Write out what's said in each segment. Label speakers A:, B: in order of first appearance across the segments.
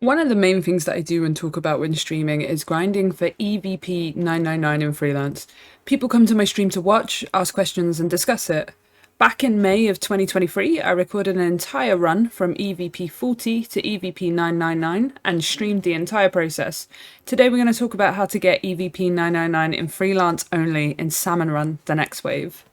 A: One of the main things that I do and talk about when streaming is grinding for EVP 999 in freelance. People come to my stream to watch, ask questions, and discuss it. Back in May of 2023, I recorded an entire run from EVP 40 to EVP 999 and streamed the entire process. Today we're going to talk about how to get EVP 999 in freelance only in Salmon Run, the next wave.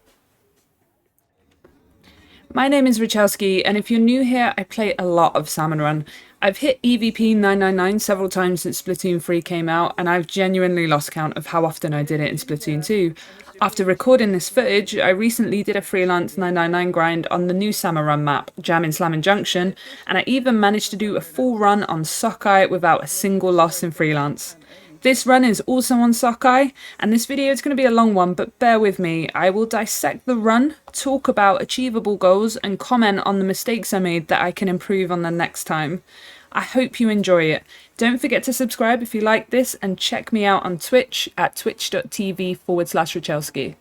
A: My name is Richowski, and if you're new here, I play a lot of Salmon Run. I've hit EVP 999 several times since Splatoon 3 came out, and I've genuinely lost count of how often I did it in Splatoon 2. After recording this footage, I recently did a freelance 999 grind on the new Salmon Run map, Jam in Slammin' Junction, and I even managed to do a full run on Sockeye without a single loss in freelance. This run is also on Sockeye, and this video is going to be a long one, but bear with me. I will dissect the run, talk about achievable goals, and comment on the mistakes I made that I can improve on the next time. I hope you enjoy it. Don't forget to subscribe if you like this, and check me out on Twitch at twitch.tv/Richelski.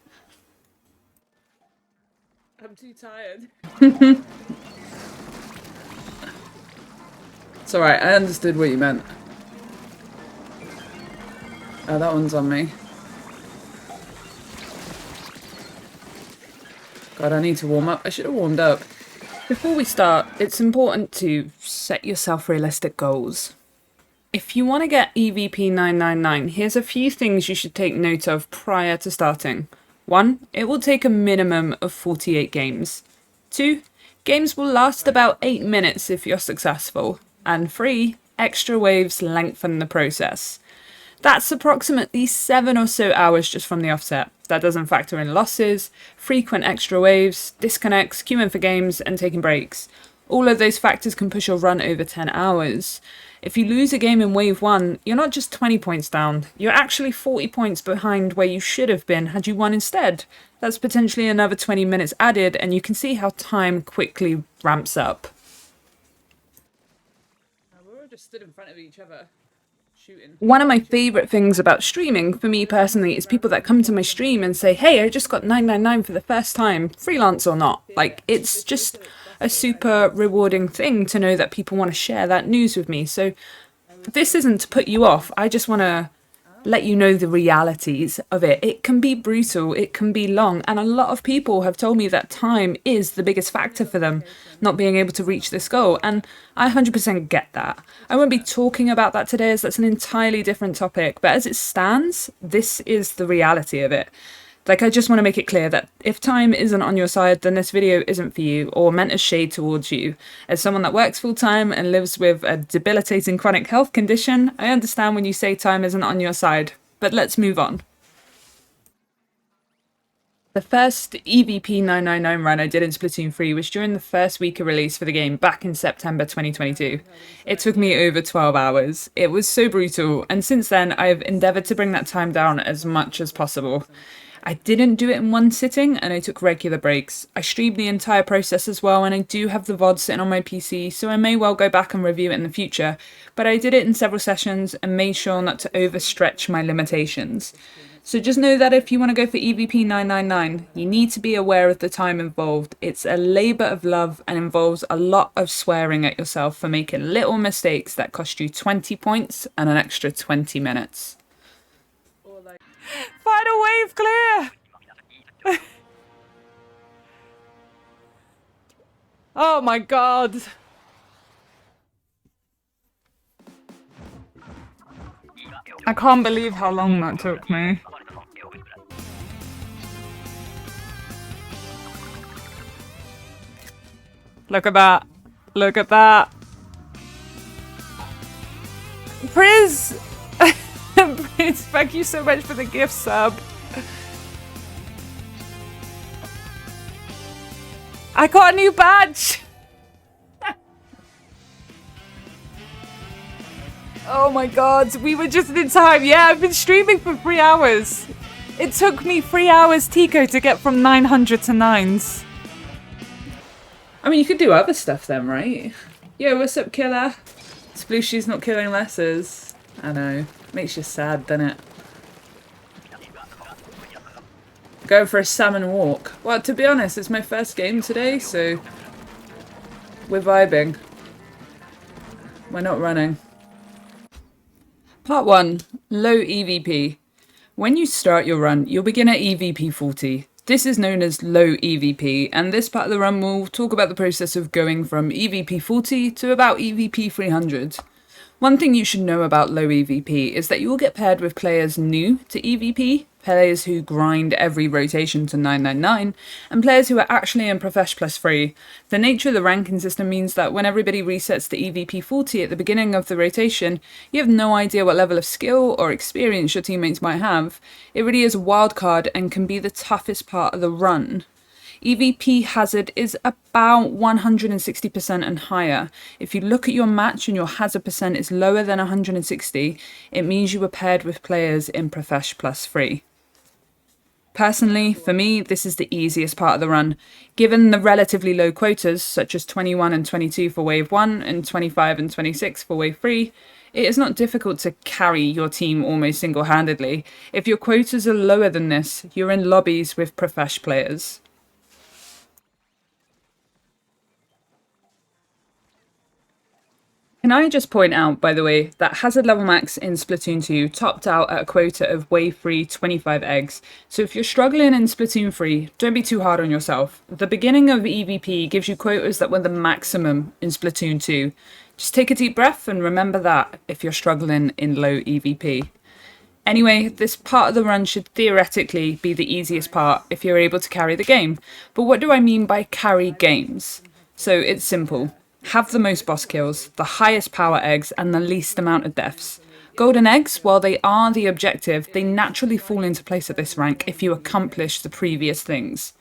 A: I'm too tired. It's alright, I understood what you meant. Oh, that one's on me. God, I need to warm up. I should have warmed up. Before we start, it's important to set yourself realistic goals. If you want to get EVP 999, here's a few things you should take note of prior to starting. 1. It will take a minimum of 48 games. 2. Games will last about 8 minutes if you're successful. And 3. Extra waves lengthen the process. That's approximately 7 or so hours just from the offset. That doesn't factor in losses, frequent extra waves, disconnects, queuing for games, and taking breaks. All of those factors can push your run over 10 hours. If you lose a game in wave 1, you're not just 20 points down, you're actually 40 points behind where you should have been had you won instead. That's potentially another 20 minutes added, and you can see how time quickly ramps up. We're all just stood in front of each other. One of my favourite things about streaming, for me personally, is people that come to my stream and say, hey, I just got 999 for the first time, freelance or not. Like, it's just a super rewarding thing to know that people want to share that news with me. So this isn't to put you off. I just want to let you know the realities of it. It can be brutal, it can be long, and a lot of people have told me that time is the biggest factor for them not being able to reach this goal, and I 100% get that. I won't be talking about that today as that's an entirely different topic, but as it stands, this is the reality of it. Like, I just want to make it clear that if time isn't on your side, then this video isn't for you or meant as shade towards you. As someone that works full-time and lives with a debilitating chronic health condition, I understand when you say time isn't on your side. But let's move on. The first EVP 999 run I did in Splatoon 3 was during the first week of release for the game back in September 2022. It took me over 12 hours. It was so brutal, and since then I've endeavoured to bring that time down as much as possible. I didn't do it in one sitting, and I took regular breaks. I streamed the entire process as well, and I do have the VOD sitting on my PC, so I may well go back and review it in the future, but I did it in several sessions and made sure not to overstretch my limitations. So just know that if you want to go for EVP 999, you need to be aware of the time involved. It's a labour of love and involves a lot of swearing at yourself for making little mistakes that cost you 20 points and an extra 20 minutes. Final wave clear! Oh my god! I can't believe how long that took me. Look at that. Look at that. Priz! Priz, thank you so much for the gift sub. I got a new badge! Oh my god, we were just in time. Yeah, I've been streaming for 3 hours. It took me 3 hours, Tico, to get from 900 to 9s. I mean, you could do other stuff then, right? Yo, what's up, killer? Splooshy's not killing lessers. I know. Makes you sad, doesn't it? Going for a salmon walk. Well, to be honest, it's my first game today, so we're vibing. We're not running. Part 1. Low EVP. When you start your run, you'll begin at EVP 40. This is known as low EVP, and this part of the run will talk about the process of going from EVP 40 to about EVP 300. One thing you should know about low EVP is that you will get paired with players new to EVP, players who grind every rotation to 999, and players who are actually in Profesh plus free. The nature of the ranking system means that when everybody resets to EVP 40 at the beginning of the rotation, you have no idea what level of skill or experience your teammates might have. It really is a wild card and can be the toughest part of the run. EVP hazard is about 160% and higher. If you look at your match and your hazard percent is lower than 160, it means you were paired with players in Profesh plus free. Personally, for me, this is the easiest part of the run. Given the relatively low quotas, such as 21 and 22 for wave 1 and 25 and 26 for wave 3, it is not difficult to carry your team almost single-handedly. If your quotas are lower than this, you're in lobbies with Profesh players. Can I just point out, by the way, that Hazard Level Max in Splatoon 2 topped out at a quota of Wave 3 25 eggs, so if you're struggling in Splatoon 3, don't be too hard on yourself. The beginning of EVP gives you quotas that were the maximum in Splatoon 2. Just take a deep breath and remember that if you're struggling in low EVP. Anyway, this part of the run should theoretically be the easiest part if you're able to carry the game. But what do I mean by carry games? So it's simple. Have the most boss kills, the highest power eggs, and the least amount of deaths. Golden eggs, while they are the objective, they naturally fall into place at this rank if you accomplish the previous things.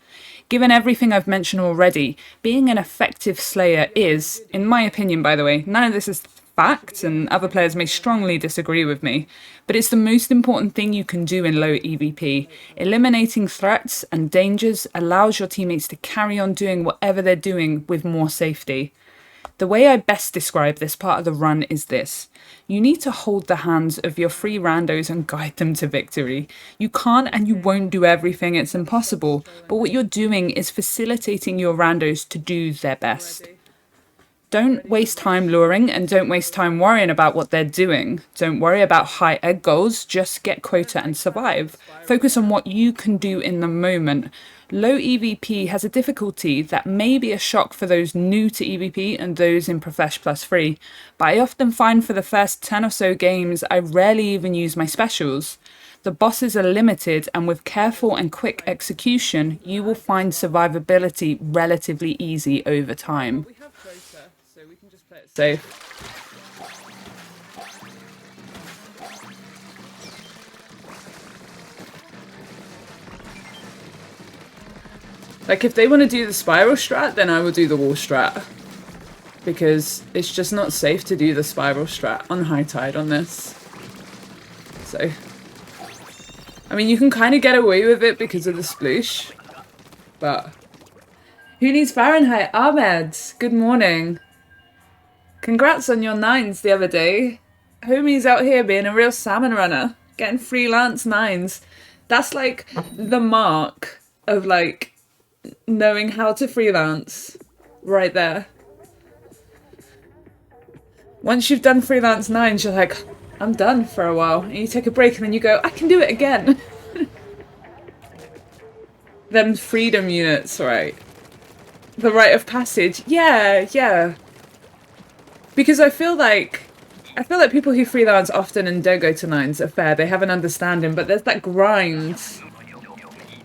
A: Given everything I've mentioned already, being an effective slayer is, in my opinion by the way, none of this is fact and other players may strongly disagree with me, but it's the most important thing you can do in low EVP. Eliminating threats and dangers allows your teammates to carry on doing whatever they're doing with more safety. The way I best describe this part of the run is this. You need to hold the hands of your free randos and guide them to victory. You can't and you won't do everything, it's impossible, but what you're doing is facilitating your randos to do their best. Don't waste time luring and don't waste time worrying about what they're doing. Don't worry about high egg goals, just get quota and survive. Focus on what you can do in the moment. Low EVP has a difficulty that may be a shock for those new to EVP and those in Profesh plus free, but I often find for the first 10 or so games I rarely even use my specials. The bosses are limited and with careful and quick execution you will find survivability relatively easy over time. We have quota, so we can just play it safe. Like, if they want to do the spiral strat, then I will do the wall strat. Because it's just not safe to do the spiral strat on high tide on this. So, I mean, you can kind of get away with it because of the sploosh. But, who needs Fahrenheit? Ahmed, good morning. Congrats on your 9s the other day. Homie's out here being a real salmon runner. Getting freelance 9s. That's like the mark of like knowing how to freelance right there. Once you've done freelance 9s, you're like, I'm done for a while. And you take a break and then you go, I can do it again. Them freedom units, right? The rite of passage. Yeah. Because I feel like people who freelance often and don't go to 9s are fair. They have an understanding, but there's that grind.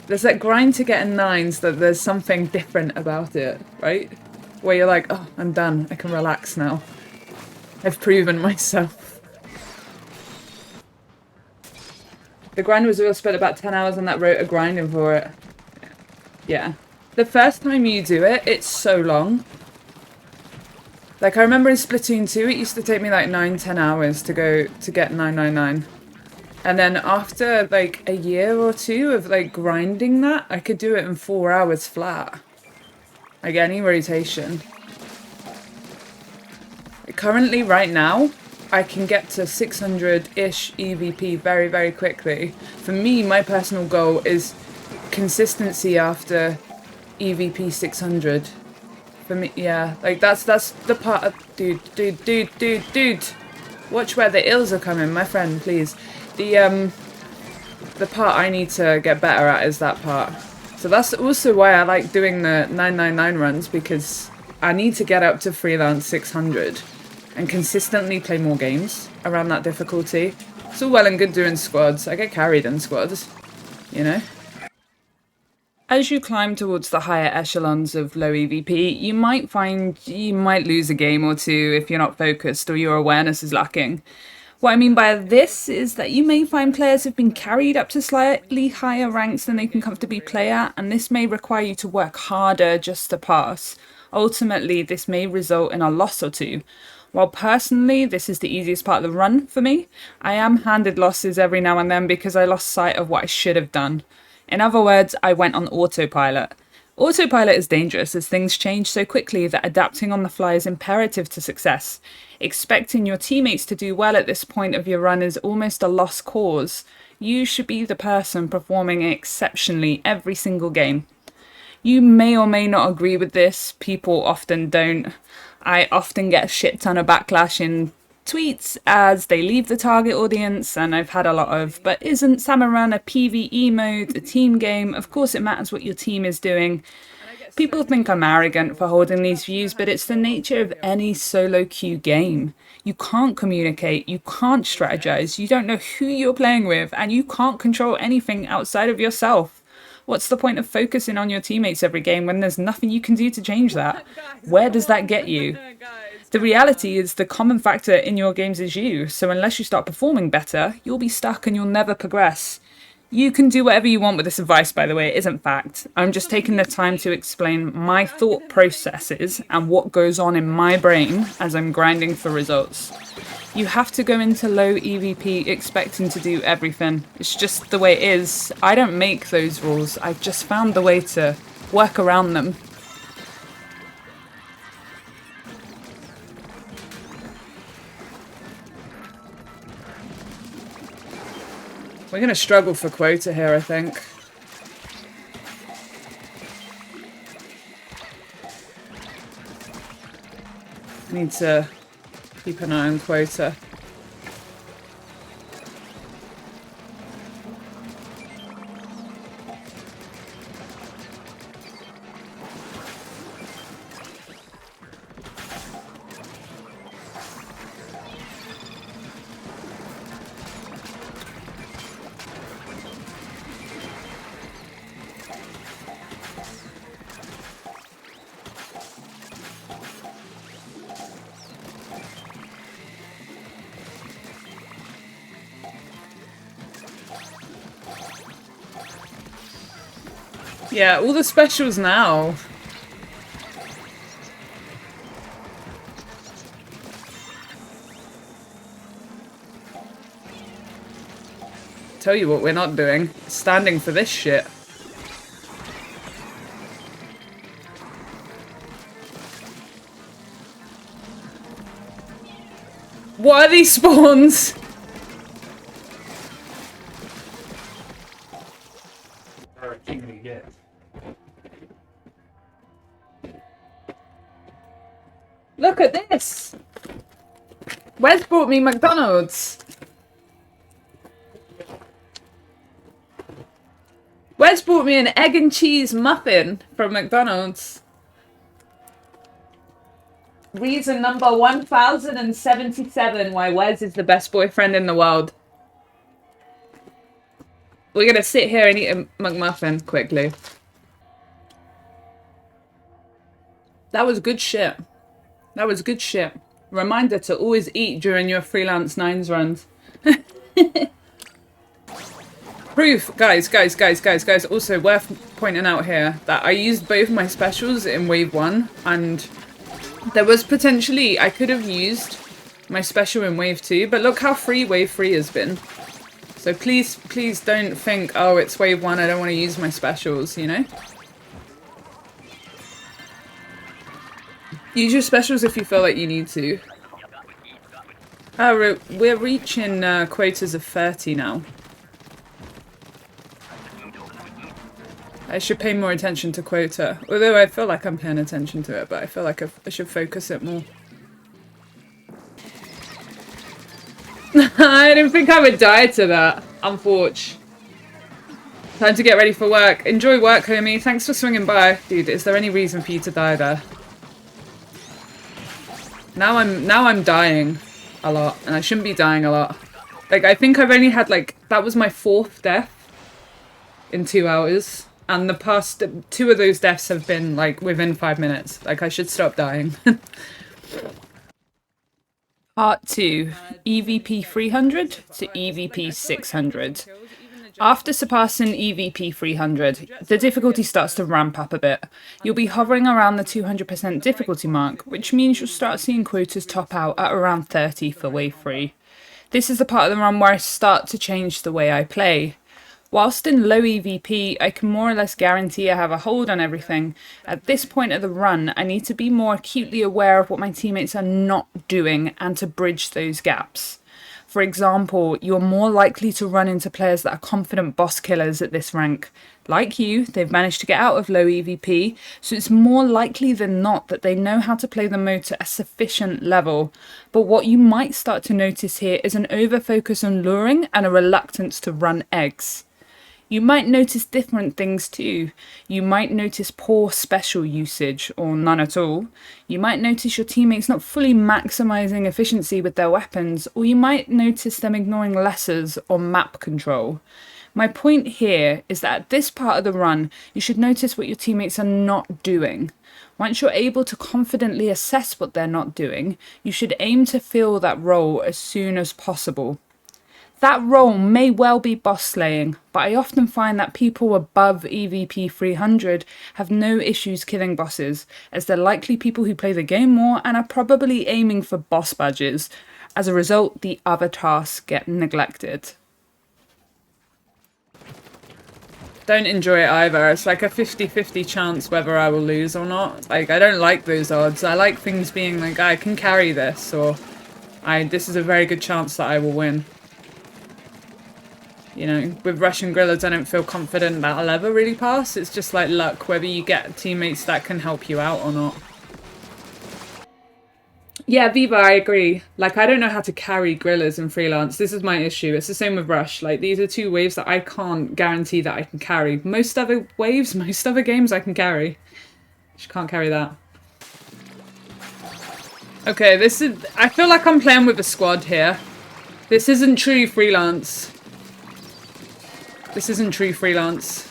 A: There's that grind to get in 9s that there's something different about it, right? Where you're like, oh, I'm done. I can relax now. I've proven myself. The grind was real. Spent about 10 hours on that rota grinding for it. Yeah. The first time you do it, it's so long. Like, I remember in Splatoon 2, it used to take me like 9-10 hours to get 999. And then after like a year or two of like grinding that, I could do it in 4 hours flat. Like any rotation. Currently, right now, I can get to 600-ish EVP very, very quickly. For me, my personal goal is consistency after EVP 600. For me, yeah, like that's the part of... Dude. Watch where the ills are coming, my friend, please. The part I need to get better at is that part. So that's also why I like doing the 999 runs, because I need to get up to Freelance 600 and consistently play more games around that difficulty. It's all well and good doing squads. I get carried in squads, you know? As you climb towards the higher echelons of low EVP, you might find you might lose a game or two if you're not focused or your awareness is lacking. What I mean by this is that you may find players have been carried up to slightly higher ranks than they can comfortably play at, and this may require you to work harder just to pass. Ultimately, this may result in a loss or two. While personally, this is the easiest part of the run for me, I am handed losses every now and then because I lost sight of what I should have done. In other words, I went on autopilot. Autopilot is dangerous as things change so quickly that adapting on the fly is imperative to success. Expecting your teammates to do well at this point of your run is almost a lost cause. You should be the person performing exceptionally every single game. You may or may not agree with this, people often don't. I often get a shit ton of backlash in tweets as they leave the target audience, and I've had a lot of, but isn't Salmon Run a PvE mode, a team game? Of course it matters what your team is doing. People think I'm arrogant for holding these views, but it's the nature of any solo queue game. You can't communicate, you can't strategize, you don't know who you're playing with, and you can't control anything outside of yourself. What's the point of focusing on your teammates every game when there's nothing you can do to change that? Where does that get you? The reality is the common factor in your games is you, so unless you start performing better, you'll be stuck and you'll never progress. You can do whatever you want with this advice, by the way, it isn't fact. I'm just taking the time to explain my thought processes and what goes on in my brain as I'm grinding for results. You have to go into low EVP expecting to do everything. It's just the way it is. I don't make those rules, I've just found the way to work around them. We're going to struggle for quota here, I think. I need to keep an eye on quota. Yeah, all the specials now. Tell you what we're not doing. Standing for this shit. What are these spawns? Look at this! Wes brought me McDonald's. Wes brought me an egg and cheese muffin from McDonald's. Reason number 1077 why Wes is the best boyfriend in the world. We're gonna sit here and eat a McMuffin quickly. That was good shit. That was good shit. Reminder to always eat during your Freelance 9s runs. Proof, guys. Also worth pointing out here that I used both my specials in wave 1, and there was potentially, I could have used my special in wave 2, but look how free wave 3 has been. So please don't think, oh, it's wave 1, I don't want to use my specials, you know? Use your specials if you feel like you need to. Oh, we're reaching quotas of 30 now. I should pay more attention to quota. Although I feel like I'm paying attention to it, but I feel like I should focus it more. I didn't think I would die to that, unfortunately. Time to get ready for work. Enjoy work, homie. Thanks for swinging by. Dude, is there any reason for you to die there? Now I'm dying a lot, and I shouldn't be dying a lot. Like, I think I've only had, like, that was my 4th death in 2 hours. And the past 2 of those deaths have been, like, within 5 minutes. Like, I should stop dying. Part 2. EVP 300 to EVP 600. After surpassing EVP 300, the difficulty starts to ramp up a bit. You'll be hovering around the 200% difficulty mark, which means you'll start seeing quotas top out at around 30 for wave 3. This is the part of the run where I start to change the way I play. Whilst in low EVP, I can more or less guarantee I have a hold on everything. At this point of the run, I need to be more acutely aware of what my teammates are not doing and to bridge those gaps. For example, you're more likely to run into players that are confident boss killers at this rank. Like you, they've managed to get out of low EVP, so it's more likely than not that they know how to play the mode to a sufficient level. But what you might start to notice here is an over-focus on luring and a reluctance to run eggs. You might notice different things too. You might notice poor special usage, or none at all. You might notice your teammates not fully maximising efficiency with their weapons, or you might notice them ignoring lessers or map control. My point here is that at this part of the run, you should notice what your teammates are not doing. Once you're able to confidently assess what they're not doing, you should aim to fill that role as soon as possible. That role may well be boss slaying, but I often find that people above EVP 300 have no issues killing bosses, as they're likely people who play the game more and are probably aiming for boss badges. As a result, the other tasks get neglected. Don't enjoy it either. It's like a 50-50 chance whether I will lose or not. Like, I don't like those odds. I like things being like, I can carry this, or this is a very good chance that I will win. You know, with Russian Grillers, I don't feel confident that I'll ever really pass. It's just like luck, whether you get teammates that can help you out or not. Yeah, Viva, I agree. Like, I don't know how to carry Grillers in Freelance. This is my issue. It's the same with Rush. Like, these are 2 waves that I can't guarantee that I can carry. Most other waves, most other games I can carry. Just can't carry that. Okay, I feel like I'm playing with a squad here. This isn't true Freelance. This isn't true Freelance.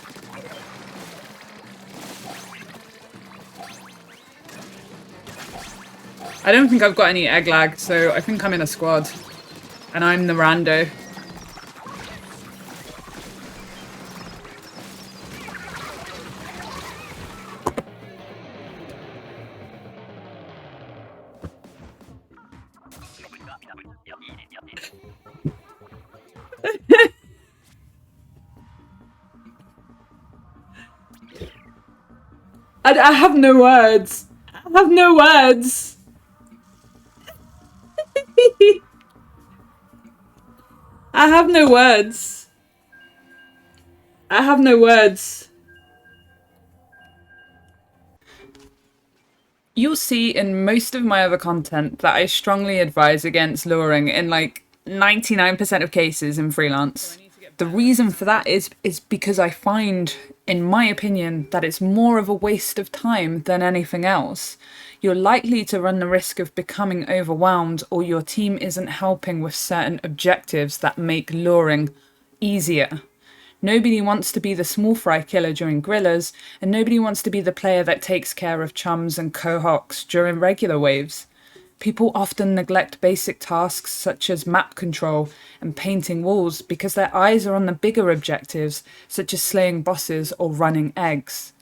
A: I don't think I've got any egg lag, so I think I'm in a squad. And I'm the rando. I have no words. I have no words. I have no words. I have no words. You'll see in most of my other content that I strongly advise against luring in like 99% of cases in Freelance. The reason for that is because I find, in my opinion, that it's more of a waste of time than anything else. You're likely to run the risk of becoming overwhelmed, or your team isn't helping with certain objectives that make luring easier. Nobody wants to be the small fry killer during grillers, and nobody wants to be the player that takes care of chums and cohocks during regular waves. People often neglect basic tasks such as map control and painting walls because their eyes are on the bigger objectives, such as slaying bosses or running eggs.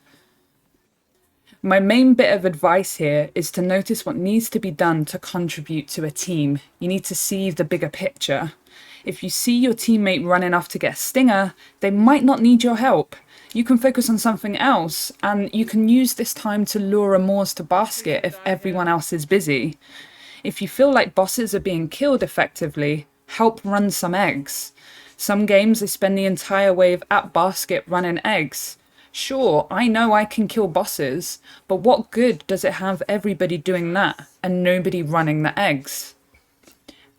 A: My main bit of advice here is to notice what needs to be done to contribute to a team. You need to see the bigger picture. If you see your teammate running off to get a stinger, they might not need your help. You can focus on something else, and you can use this time to lure a Moors to basket if everyone else is busy. If you feel like bosses are being killed effectively, help run some eggs. Some games they spend the entire wave at basket running eggs. Sure, I know I can kill bosses, but what good does it have everybody doing that and nobody running the eggs?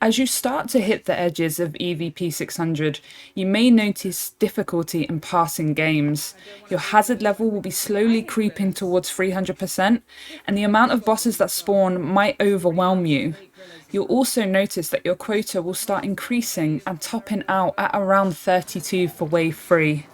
A: As you start to hit the edges of EVP 600, you may notice difficulty in passing games. Your hazard level will be slowly creeping towards 300%, and the amount of bosses that spawn might overwhelm you. You'll also notice that your quota will start increasing and topping out at around 32 for wave 3.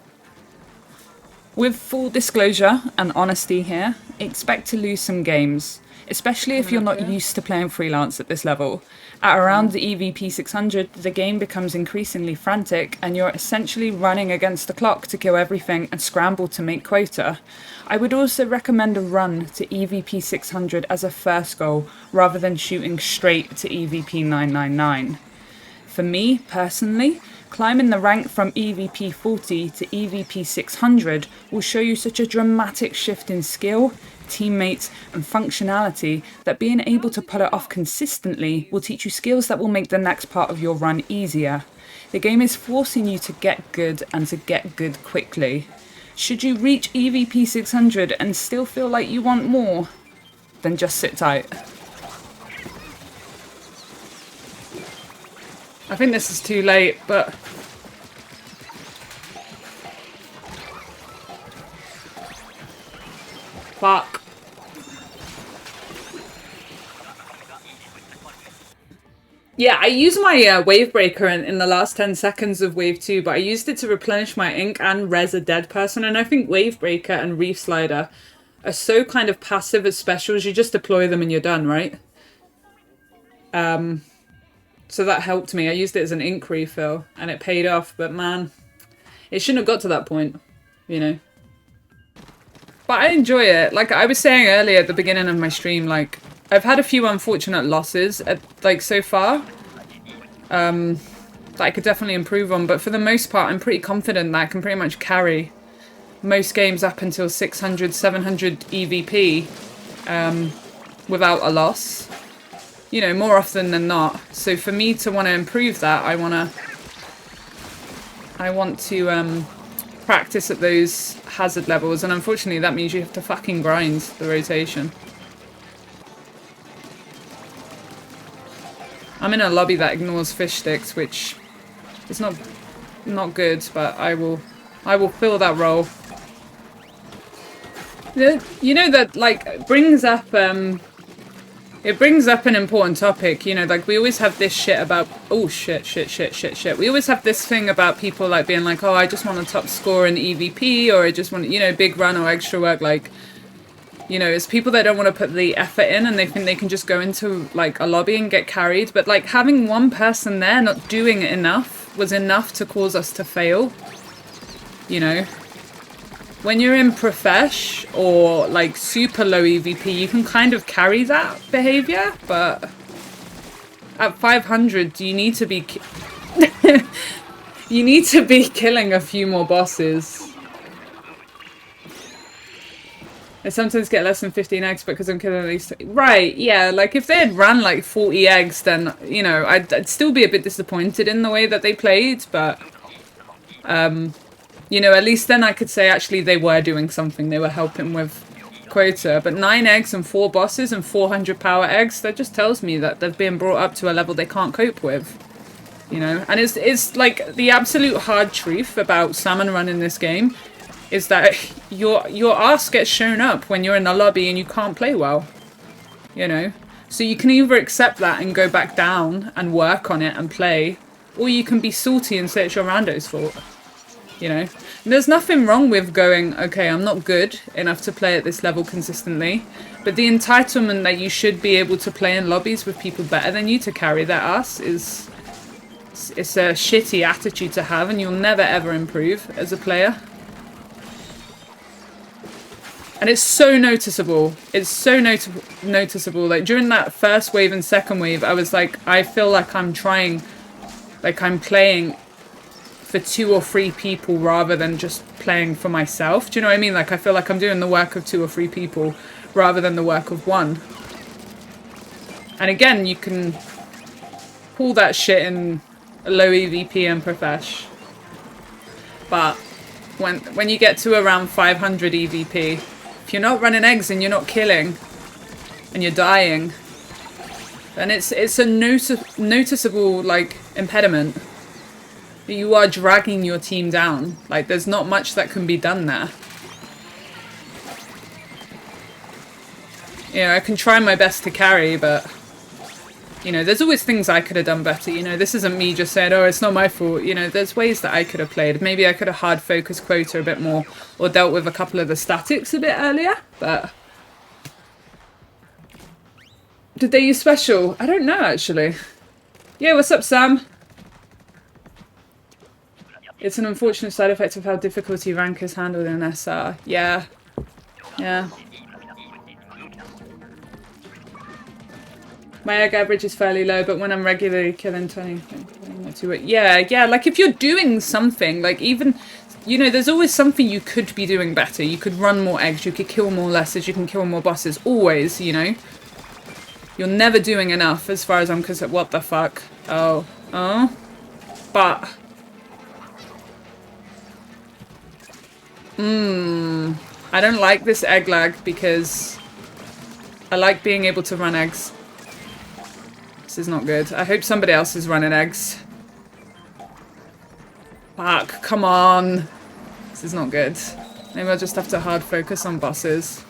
A: With full disclosure and honesty here, expect to lose some games, especially if you're not used to playing freelance at this level. At around the EVP 600, the game becomes increasingly frantic and you're essentially running against the clock to kill everything and scramble to make quota. I would also recommend a run to EVP 600 as a first goal, rather than shooting straight to EVP 999. For me, personally, climbing the rank from EVP 40 to EVP 600 will show you such a dramatic shift in skill, teammates and functionality that being able to pull it off consistently will teach you skills that will make the next part of your run easier. The game is forcing you to get good and to get good quickly. Should you reach EVP 600 and still feel like you want more, then just sit tight. I think this is too late, but fuck. Yeah, I used my wave breaker in the last 10 seconds of wave 2, but I used it to replenish my ink and res a dead person, and I think wave breaker and reef slider are so kind of passive as specials. You just deploy them and you're done, right? So that helped me. I used it as an ink refill and it paid off, but man, it shouldn't have got to that point, you know. But I enjoy it. Like I was saying earlier at the beginning of my stream, like I've had a few unfortunate losses so far that I could definitely improve on, but for the most part I'm pretty confident that I can pretty much carry most games up until 600, 700 EVP without a loss. You know, more often than not. So for me to want to improve that, I want to practice at those hazard levels, and unfortunately that means you have to fucking grind the rotation. I'm in a lobby that ignores fish sticks, which is not good, but I will fill that role. You know that like brings up it brings up an important topic, you know, like we always have this shit about, oh shit. We always have this thing about people like being like, oh, I just want a top score in EVP, or I just want, you know, big run or extra work. Like, you know, it's people that don't want to put the effort in and they think they can just go into like a lobby and get carried. But like having one person there not doing it enough was enough to cause us to fail, you know. When you're in profesh or like super low EVP, you can kind of carry that behavior, but at 500 you need to be you need to be killing a few more bosses. I sometimes get less than 15 eggs because I'm killing at least... Right, yeah, like if they had run like 40 eggs, then, you know, I'd still be a bit disappointed in the way that they played, but you know, at least then I could say actually they were doing something. They were helping with quota. But 9 eggs and 4 bosses and 400 power eggs, that just tells me that they've been brought up to a level they can't cope with. You know? And it's like the absolute hard truth about Salmon Run in this game is that your ass gets shown up when you're in the lobby and you can't play well. You know? So you can either accept that and go back down and work on it and play, or you can be salty and say it's your rando's fault. You know, and there's nothing wrong with going, okay, I'm not good enough to play at this level consistently, but the entitlement that you should be able to play in lobbies with people better than you to carry their ass it's a shitty attitude to have, and you'll never ever improve as a player. And it's so noticeable. It's so noticeable. Like during that first wave and second wave, I was like, I feel like I'm trying, like I'm playing for 2 or 3 people rather than just playing for myself. Do you know what I mean? Like I feel like I'm doing the work of 2 or 3 people rather than the work of 1. And again, you can pull that shit in low EVP and profesh. But when you get to around 500 EVP, if you're not running eggs and you're not killing and you're dying, And it's a noticeable, like, impediment. You are dragging your team down. Like, there's not much that can be done there. Yeah, I can try my best to carry, but, you know, there's always things I could have done better. You know, this isn't me just saying, oh, it's not my fault. You know, there's ways that I could have played. Maybe I could have hard focused quota a bit more or dealt with a couple of the statics a bit earlier, but... Did they use special? I don't know, actually. Yeah, what's up, Sam? It's an unfortunate side effect of how difficulty rank is handled in SR. Yeah. Yeah. My egg average is fairly low, but when I'm regularly killing 20... Yeah, like if you're doing something, like even... You know, there's always something you could be doing better. You could run more eggs, you could kill more lessers, you can kill more bosses. Always, you know? You're never doing enough as far as I'm concerned. What the fuck? Oh. But... I don't like this egg lag because I like being able to run eggs. This is not good. I hope somebody else is running eggs. Fuck, come on. This is not good. Maybe I'll just have to hard focus on bosses.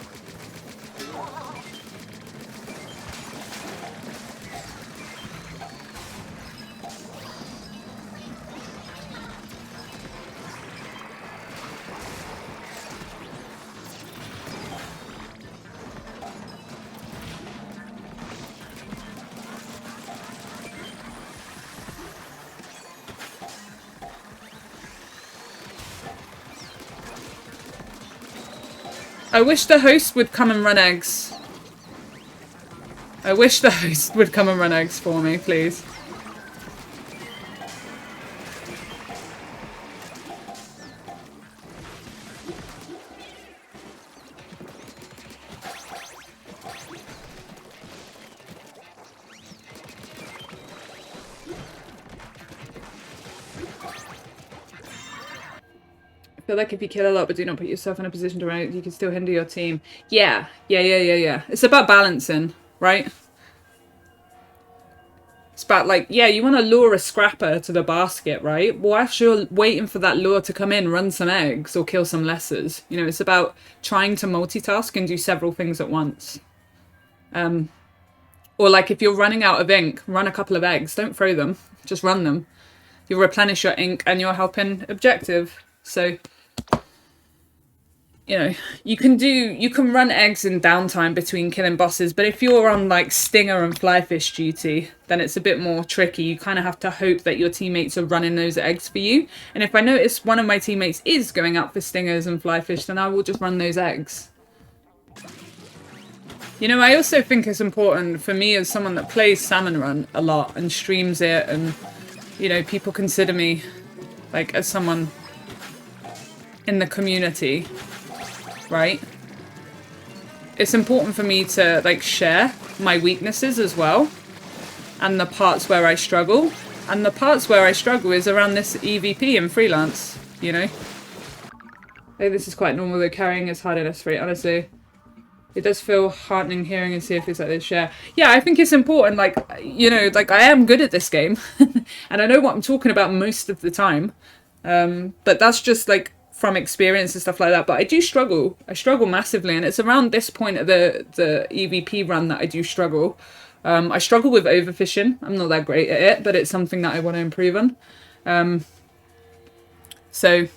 A: I wish the host would come and run eggs. I wish the host would come and run eggs for me, please. I feel like if you kill a lot but do not put yourself in a position to run it, you can still hinder your team. Yeah. It's about balancing, right? It's about like, yeah, you want to lure a scrapper to the basket, right? Well, as you're waiting for that lure to come in, run some eggs or kill some lessers. You know, it's about trying to multitask and do several things at once. Or like if you're running out of ink, run a couple of eggs. Don't throw them, just run them. You'll replenish your ink and you're helping objective. So... You know, you can run eggs in downtime between killing bosses, but if you're on like stinger and flyfish duty, then it's a bit more tricky. You kind of have to hope that your teammates are running those eggs for you. And if I notice one of my teammates is going out for stingers and flyfish, then I will just run those eggs. You know, I also think it's important for me as someone that plays Salmon Run a lot and streams it, and, you know, people consider me like as someone in the community. Right? It's important for me to like share my weaknesses as well and the parts where I struggle. And the parts where I struggle is around this EVP and freelance, you know? Hey, this is quite normal though, carrying is hard in S3, honestly. It does feel heartening hearing and seeing things like this share. Yeah, I think it's important, like, you know, like I am good at this game and I know what I'm talking about most of the time. But that's just like from experience and stuff like that, but I do struggle. I struggle massively, and it's around this point of the EVP run that I do struggle. I struggle with overfishing. I'm not that great at it, but it's something that I want to improve on. So,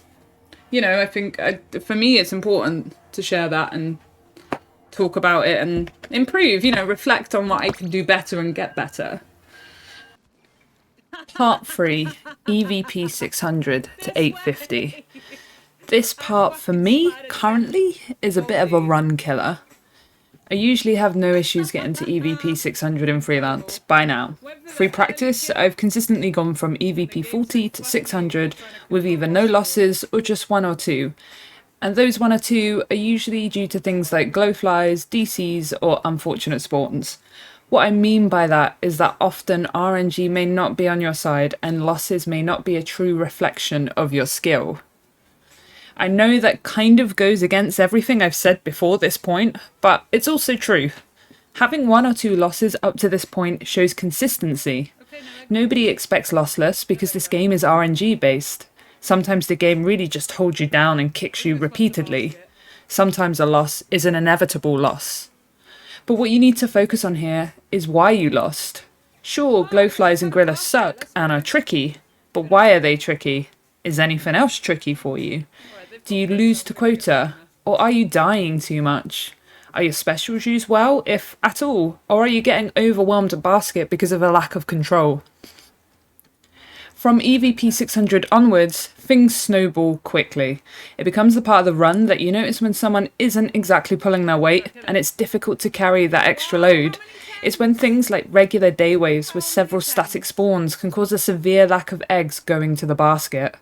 A: you know, I think for me it's important to share that and talk about it and improve, you know, reflect on what I can do better and get better. Part 3, EVP 600 to 850. This part for me, currently, is a bit of a run killer. I usually have no issues getting to EVP 600 in freelance by now. Through practice, I've consistently gone from EVP 40 to 600 with either no losses or just 1 or 2. And those 1 or 2 are usually due to things like glowflies, DCs or unfortunate spawns. What I mean by that is that often RNG may not be on your side and losses may not be a true reflection of your skill. I know that kind of goes against everything I've said before this point, but it's also true. Having 1 or 2 losses up to this point shows consistency. Nobody expects lossless because this game is RNG based. Sometimes the game really just holds you down and kicks you repeatedly. Sometimes a loss is an inevitable loss. But what you need to focus on here is why you lost. Sure, glowflies and grillers suck and are tricky, but why are they tricky? Is anything else tricky for you? Do you lose to quota? Or are you dying too much? Are your specials used well, if at all? Or are you getting overwhelmed at basket because of a lack of control? From EVP 600 onwards, things snowball quickly. It becomes the part of the run that you notice when someone isn't exactly pulling their weight, and it's difficult to carry that extra load. It's when things like regular day waves with several static spawns can cause a severe lack of eggs going to the basket.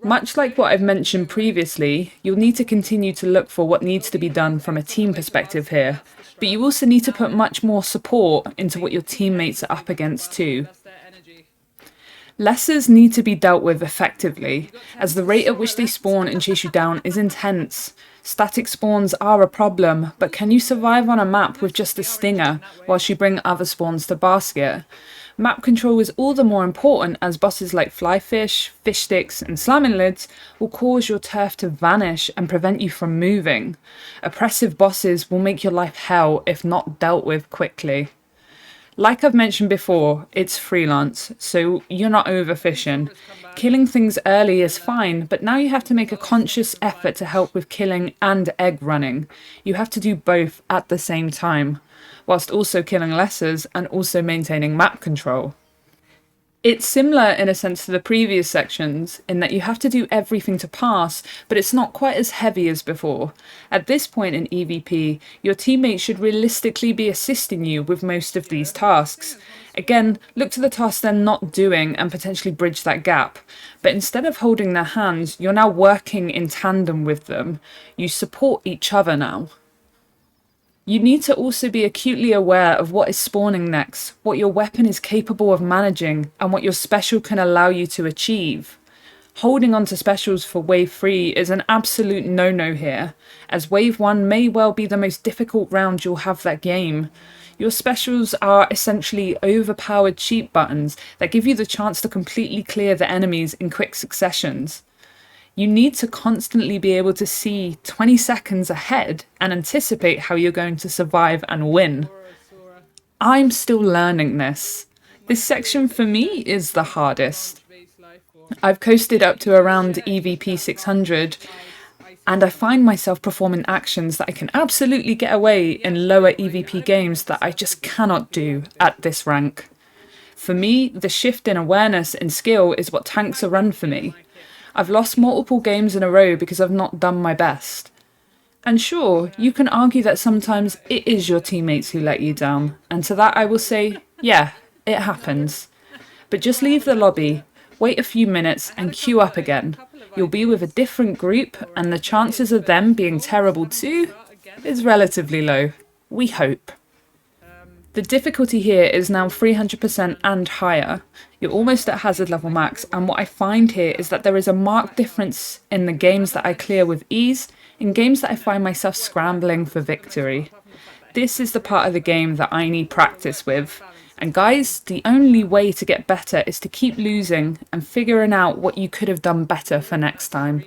A: Much like what I've mentioned previously, you'll need to continue to look for what needs to be done from a team perspective here, but you also need to put much more support into what your teammates are up against too. Lessers need to be dealt with effectively, as the rate at which they spawn and chase you down is intense. Static spawns are a problem, but can you survive on a map with just a stinger whilst you bring other spawns to basket? Map control is all the more important as bosses like flyfish, fish sticks and slamming lids will cause your turf to vanish and prevent you from moving. Oppressive bosses will make your life hell if not dealt with quickly. Like I've mentioned before, it's freelance, so you're not overfishing. Killing things early is fine, but now you have to make a conscious effort to help with killing and egg running. You have to do both at the same time, whilst also killing lessers and also maintaining map control. It's similar in a sense to the previous sections, in that you have to do everything to pass, but it's not quite as heavy as before. At this point in EVP, your teammates should realistically be assisting you with most of these tasks. Again, look to the tasks they're not doing and potentially bridge that gap. But instead of holding their hands, you're now working in tandem with them. You support each other now. You need to also be acutely aware of what is spawning next, what your weapon is capable of managing, and what your special can allow you to achieve. Holding on to specials for Wave 3 is an absolute no-no here, as Wave 1 may well be the most difficult round you'll have that game. Your specials are essentially overpowered cheat buttons that give you the chance to completely clear the enemies in quick successions. You need to constantly be able to see 20 seconds ahead and anticipate how you're going to survive and win. I'm still learning this. This section for me is the hardest. I've coasted up to around EVP 600 and I find myself performing actions that I can absolutely get away in lower EVP games that I just cannot do at this rank. For me, the shift in awareness and skill is what tanks a run for me. I've lost multiple games in a row because I've not done my best. And sure, you can argue that sometimes it is your teammates who let you down, and to that I will say, yeah, it happens. But just leave the lobby, wait a few minutes and queue up again. You'll be with a different group, and the chances of them being terrible too is relatively low. We hope. The difficulty here is now 300% and higher. You're almost at hazard level max, and what I find here is that there is a marked difference in the games that I clear with ease and games that I find myself scrambling for victory. This is the part of the game that I need practice with. And guys, the only way to get better is to keep losing and figuring out what you could have done better for next time.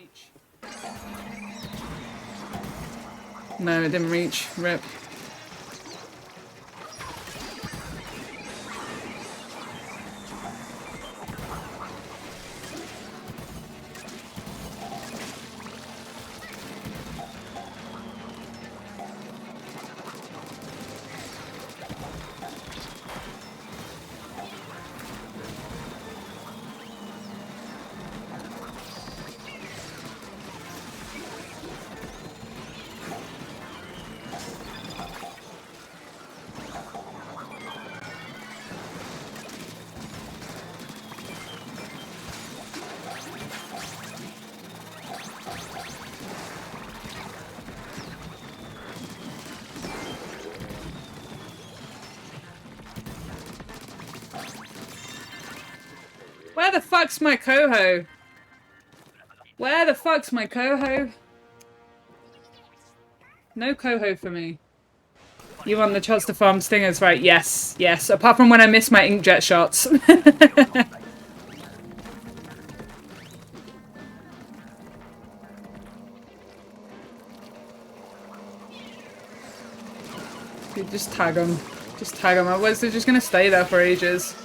A: No, it didn't reach. Rip. Where the fuck's my coho? Where the fuck's my coho? No coho for me. You want the chance to farm stingers, right? Yes, yes. Apart from when I miss my inkjet shots. Dude, just tag them. Just tag them. Otherwise they're just gonna stay there for ages.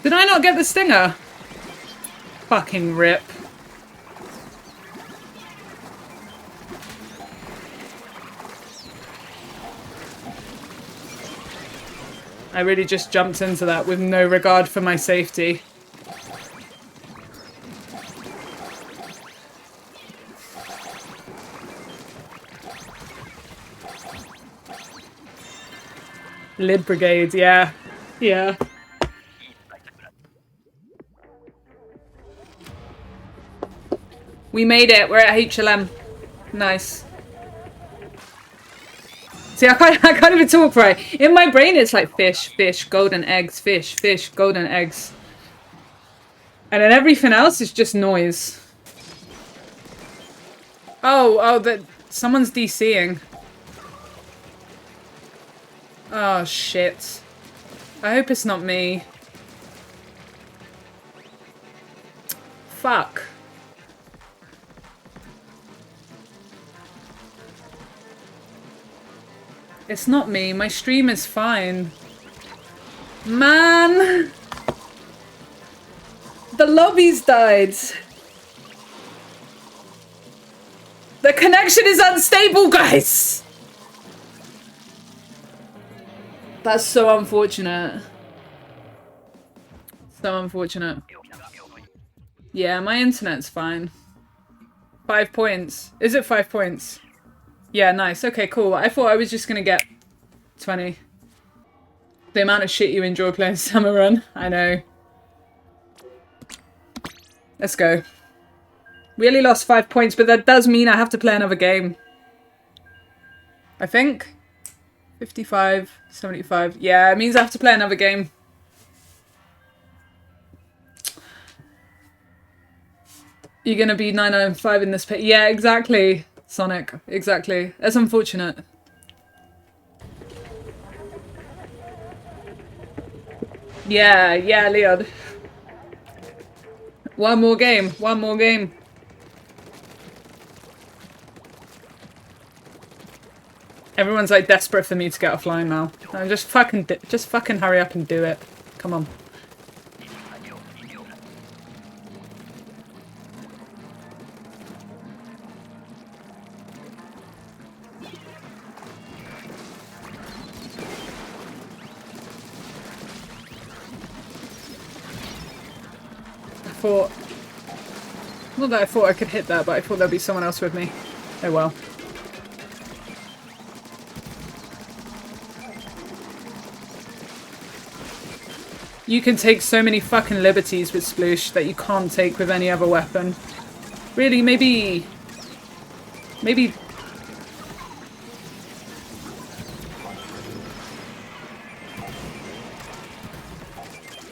A: Did I not get the stinger? Fucking rip. I really just jumped into that with no regard for my safety. Lid brigade, yeah. Yeah. We made it. We're at HLM. Nice. See, I can't even talk right. In my brain, it's like fish, fish, golden eggs, fish, fish, golden eggs. And then everything else is just noise. Oh, someone's DCing. Oh, shit. I hope it's not me. Fuck. It's not me. My stream is fine. Man! The lobby's died. The connection is unstable, guys! That's so unfortunate. So unfortunate. Yeah, my internet's fine. 5 points. Is it 5 points? Yeah, nice. Okay, cool. I thought I was just gonna get 20. The amount of shit you enjoy playing Salmon Run. I know. Let's go. We only lost 5 points, but that does mean I have to play another game. I think. 55, 75. Yeah, it means I have to play another game. You're gonna be 995 in this pit. Yeah, exactly. Sonic, exactly. That's unfortunate. Yeah, Leon. One more game, one more game. Everyone's like desperate for me to get offline now. No, just fucking hurry up and do it. Come on. Not that I thought I could hit that, but I thought there'd be someone else with me. Oh well. You can take so many fucking liberties with Sploosh that you can't take with any other weapon. Really, maybe... Maybe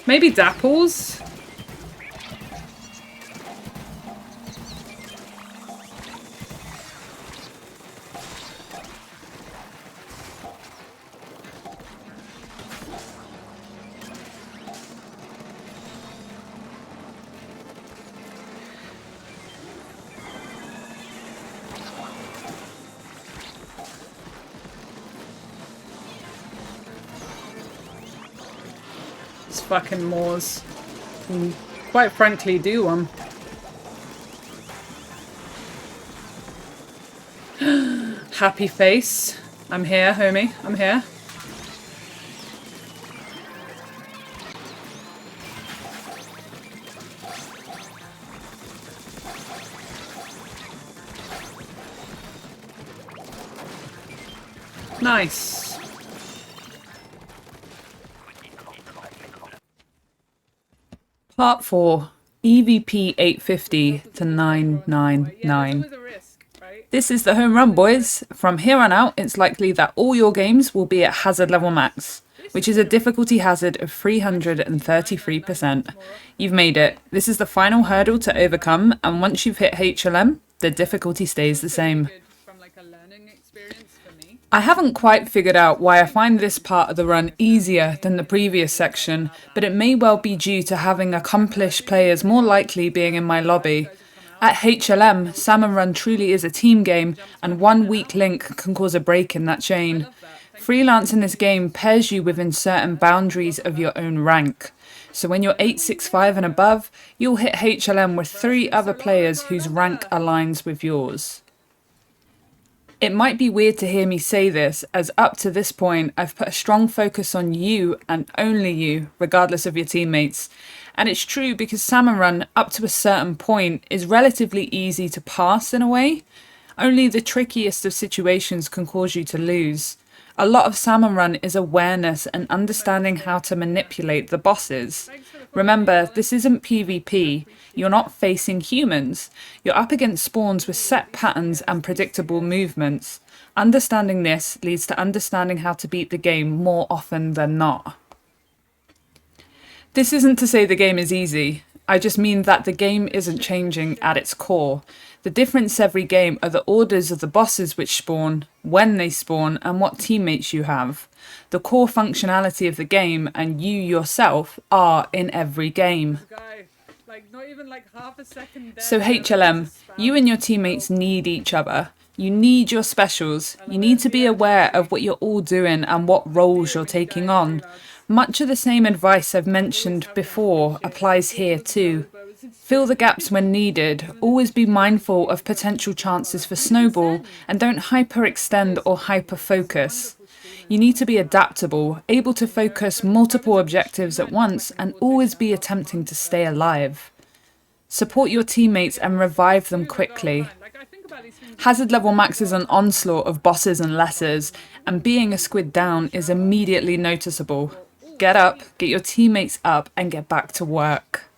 A: Dapples? It's fucking Moors. And quite frankly, do one. Happy face. I'm here, homie. I'm here. Nice. Part 4. EVP 850 to 999. This is the home run, boys. From here on out, it's likely that all your games will be at hazard level max, which is a difficulty hazard of 333%. You've made it. This is the final hurdle to overcome, and once you've hit HLM, the difficulty stays the same. I haven't quite figured out why I find this part of the run easier than the previous section, but it may well be due to having accomplished players more likely being in my lobby. At HLM, Salmon Run truly is a team game, and one weak link can cause a break in that chain. Freelance in this game pairs you within certain boundaries of your own rank. So when you're 865 and above, you'll hit HLM with 3 other players whose rank aligns with yours. It might be weird to hear me say this, as up to this point I've put a strong focus on you and only you, regardless of your teammates. And it's true because Salmon Run, up to a certain point, is relatively easy to pass in a way. Only the trickiest of situations can cause you to lose. A lot of Salmon Run is awareness and understanding how to manipulate the bosses. Remember, this isn't PvP. You're not facing humans. You're up against spawns with set patterns and predictable movements. Understanding this leads to understanding how to beat the game more often than not. This isn't to say the game is easy. I just mean that the game isn't changing at its core. The difference every game are the orders of the bosses which spawn, when they spawn, and what teammates you have. The core functionality of the game and you yourself are in every game. So HLM, you and your teammates need each other. You need your specials. You need to be aware of what you're all doing and what roles you're taking on. Much of the same advice I've mentioned before applies here too. Fill the gaps when needed, always be mindful of potential chances for snowball, and don't hyperextend or hyper-focus. You need to be adaptable, able to focus multiple objectives at once, and always be attempting to stay alive. Support your teammates and revive them quickly. Hazard level max is an onslaught of bosses and lessers, and being a squid down is immediately noticeable. Get up, get your teammates up, and get back to work.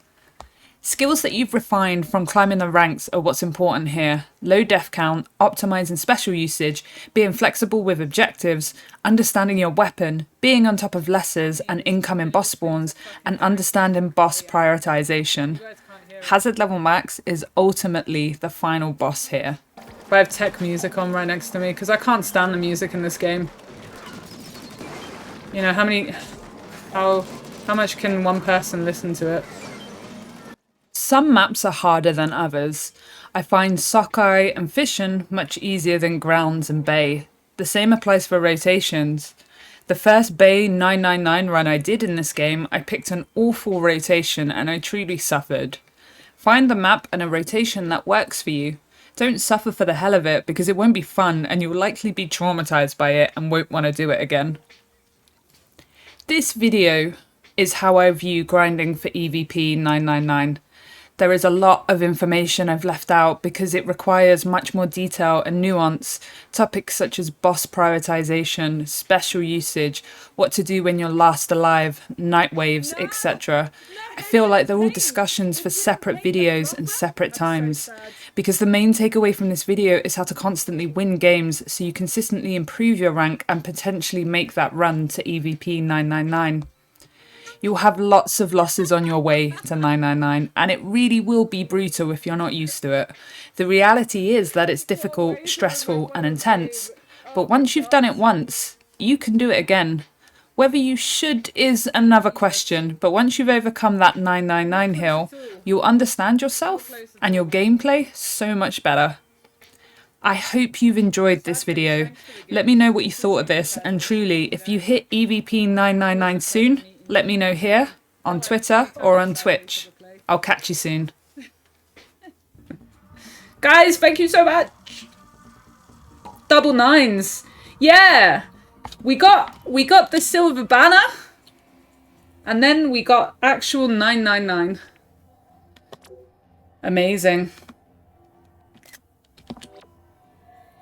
A: Skills that you've refined from climbing the ranks are what's important here. Low def count, optimizing special usage, being flexible with objectives, understanding your weapon, being on top of lessers and incoming boss spawns, and understanding boss prioritization. Hazard level max is ultimately the final boss here. I have tech music on right next to me because I can't stand the music in this game. You know, how much can one person listen to it? Some maps are harder than others. I find Sockeye and Fission much easier than Grounds and Bay. The same applies for rotations. The first Bay 999 run I did in this game, I picked an awful rotation and I truly suffered. Find the map and a rotation that works for you. Don't suffer for the hell of it because it won't be fun and you'll likely be traumatized by it and won't want to do it again. This video is how I view grinding for EVP 999. There is a lot of information I've left out because it requires much more detail and nuance. Topics such as boss prioritization, special usage, what to do when you're last alive, night waves, etc. I feel like they're all discussions for separate videos and separate times. Because the main takeaway from this video is how to constantly win games so you consistently improve your rank and potentially make that run to EVP 999. You'll have lots of losses on your way to 999, and it really will be brutal if you're not used to it. The reality is that it's difficult, stressful, and intense. But once you've done it once, you can do it again. Whether you should is another question, but once you've overcome that 999 hill, you'll understand yourself and your gameplay so much better. I hope you've enjoyed this video. Let me know what you thought of this, and truly, if you hit EVP 999 soon, let me know here on Twitter or on Twitch. I'll catch you soon. Guys, thank you so much. Double nines. Yeah. We got the silver banner. And then we got actual 999. Amazing.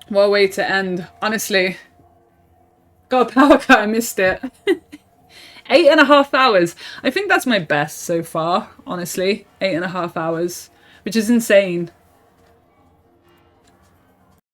A: What a way to end. Honestly. God, power cut, I missed it. 8.5 hours. I think that's my best so far, honestly. 8.5 hours. Which is insane.